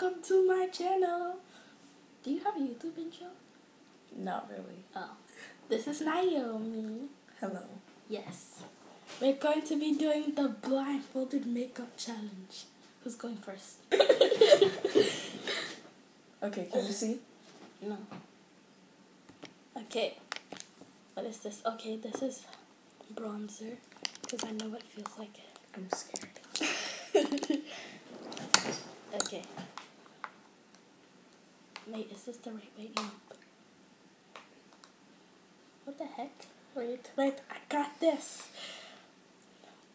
welcome to my channel. Do you have a YouTube intro? Not really. Oh. This is Naomi. Hello. Yes. We're going to be doing the blindfolded makeup challenge. Who's going first? Okay, can you see? No. Okay. What is this? Okay, this is bronzer. Because I know what it feels like. I'm scared. Okay. Wait, is this the right way? No. What the heck? Wait, I got this.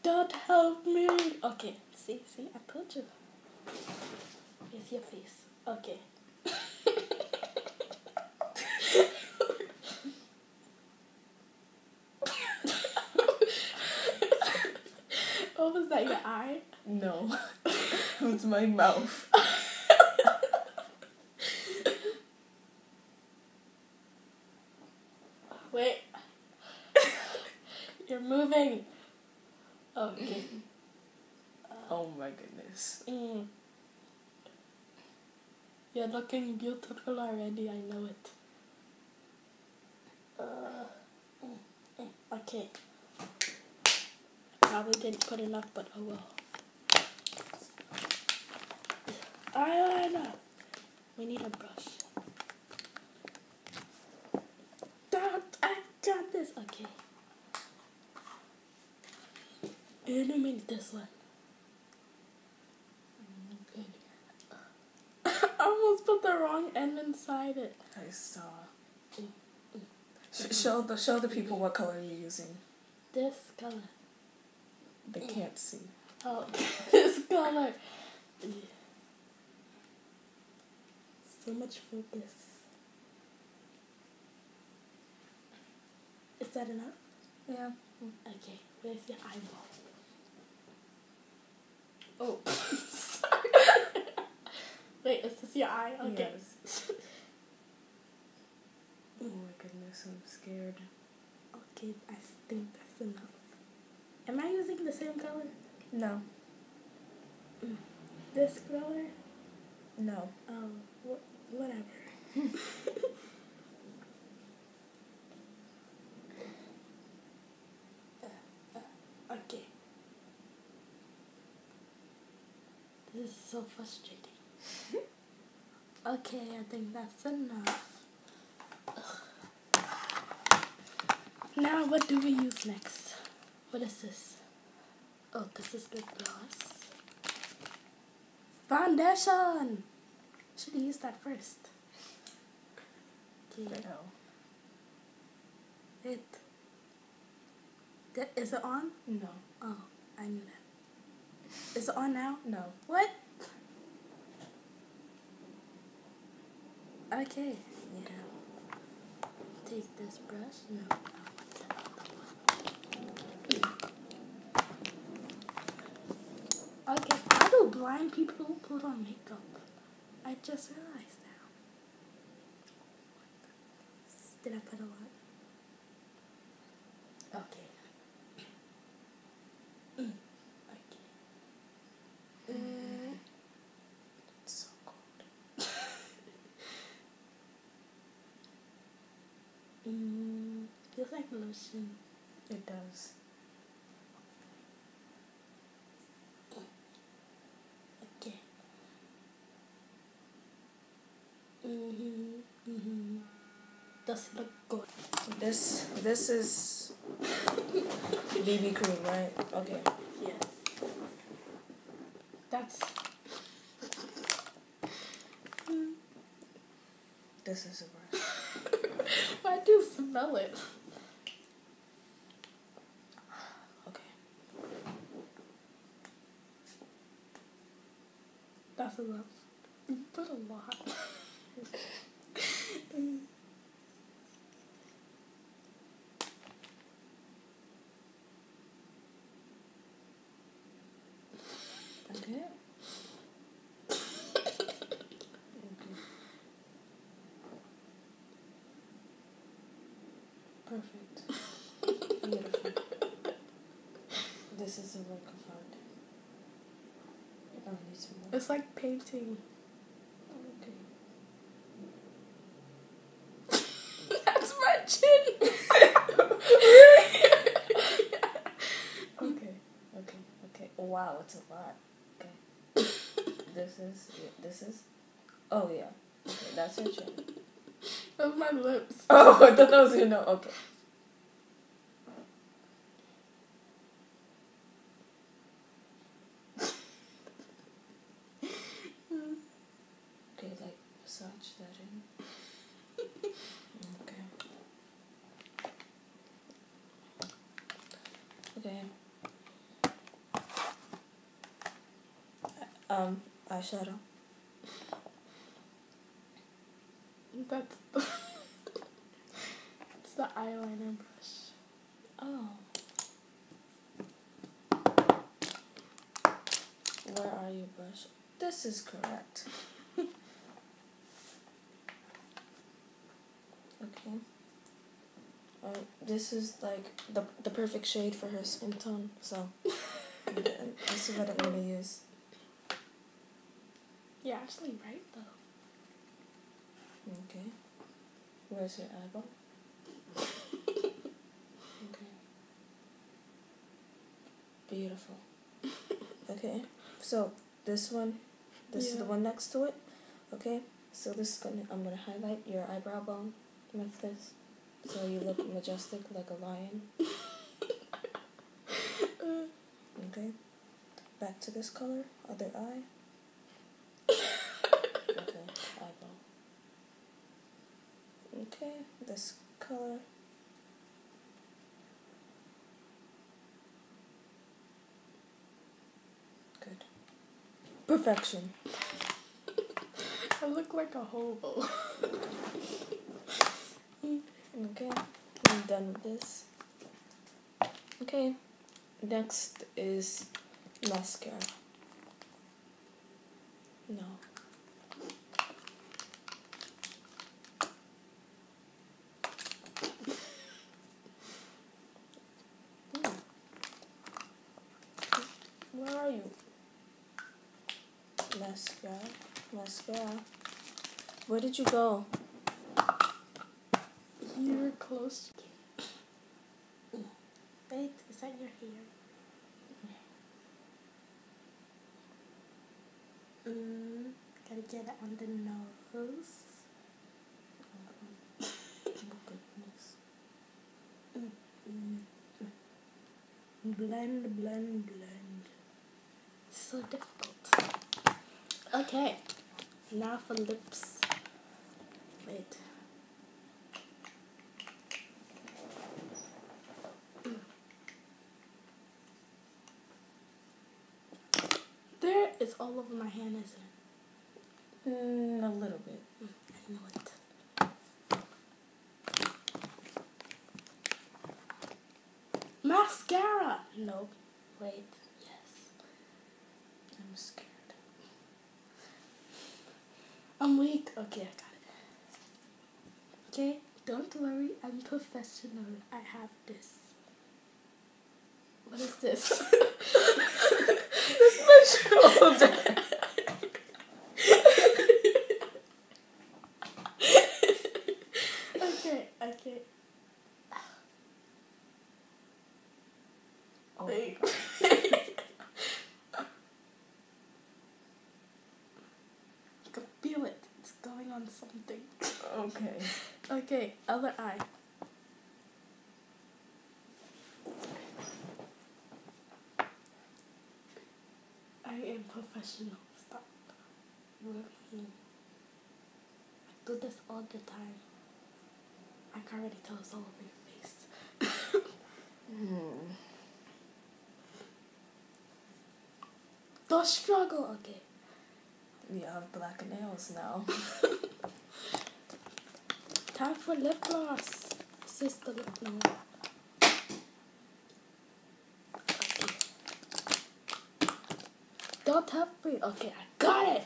Don't help me. Okay, see, I told you. It's your face. Okay. Oh, was that your eye? No. It's my mouth. Wait. You're moving. Okay. Oh my goodness. You're looking beautiful already, I know it. Okay. Probably didn't put enough, but oh well. Eyeliner. We need a brush. I got this. Okay. Illuminate this one. I almost put the wrong end inside it. I saw. Show the people what color you're using. This color. They can't see. Oh, this color. So much focus. Is that enough? Yeah. Okay, where's your eyeball? Oh, sorry. Wait, is this your eye? Okay. Yes. Oh my goodness, I'm scared. Okay, I think that's enough. Am I using the same color? No. This color? No. Oh, whatever. Okay. This is so frustrating. Okay, I think that's enough. Now, what do we use next? What is this? Oh, this is lip gloss. Foundation! Should have used that first. Okay. Is it on? No. Oh, I knew that. Is it on now? No. What? Okay. Yeah. Take this brush. No, I want the other one. Okay, how do blind people put on makeup? I just realized now. Did I put a lot? Okay. It's so cold. Feels like lotion. It does. Okay. Does it look good? This is BB cream, right? Okay. Yeah. That's. This is a brush. Why do you smell it? Okay. That's enough. You put a lot. Okay. Perfect. Beautiful. This is a work of art. Oh, I need some more. It's like painting. Wow, it's a lot. Okay. This is. Oh yeah. Okay, that's your chin. Of my lips. Oh, I thought that was your nose. Okay. Okay, like massage that in. Okay. Okay. Eyeshadow. That's it's the eyeliner brush. Oh. Where are you, brush? This is correct. Okay. This is like the perfect shade for her skin tone, so this is what I'm gonna use. You're actually right though. Okay. Where's your eyeball? Okay. Beautiful. Okay. So this one, this is the one next to it. Okay. So this is I'm gonna highlight your eyebrow bone with this, so you look majestic like a lion. Okay. Back to this color, other eye. Okay, eyeball. Okay, this color. Good. Perfection. I look like a hobo. Okay, I'm done with this. Okay, next is mascara. No. Where are you? Mascara. Where did you go? You're close. Wait, is that your hair? Gotta get it on the nose. Oh goodness. Blend. So difficult. Okay, now for lips. Wait. There is all over my hand, isn't it? A little bit. I know it. Mascara! Nope. Wait. Yes. I'm scared. I'm weak. Okay, I got it. Okay, don't worry. I'm professional. I have this. What is this? This is my shoulder. Okay. Oh. Wait. You can feel it. It's going on something. Okay. Okay, other eye. I am professional. Stop. Worrying. I do this all the time. I can already tell it's all over your face. Don't struggle. Okay. You have black nails now. Time for lip gloss. This is the lip gloss. Okay. Don't help me. Okay, I got it.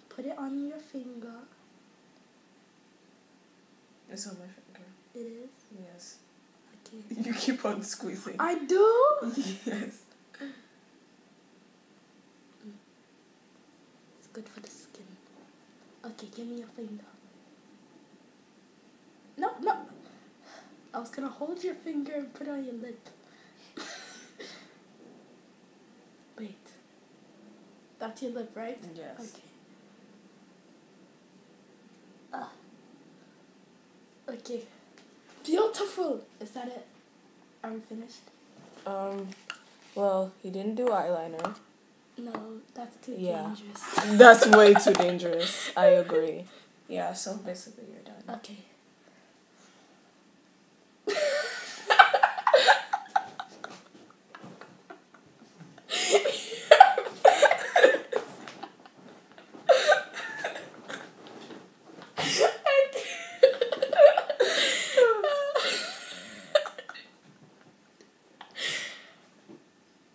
Put it on your finger. It's on my finger. It is? Yes. Okay. You keep on squeezing. I do? Yes. It's good for the skin. Okay, give me your finger. No. I was gonna hold your finger and put it on your lip. Wait. That's your lip, right? Yes. Okay. Okay. Beautiful. Is that it? Are we finished? Well, he didn't do eyeliner. No, that's too dangerous. That's way too dangerous. I agree. Yeah, so basically you're done. Okay.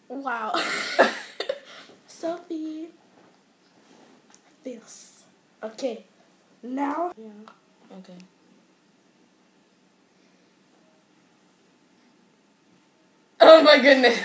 Wow. Sophie. This. Okay. Now. Yeah. Okay. Oh my goodness.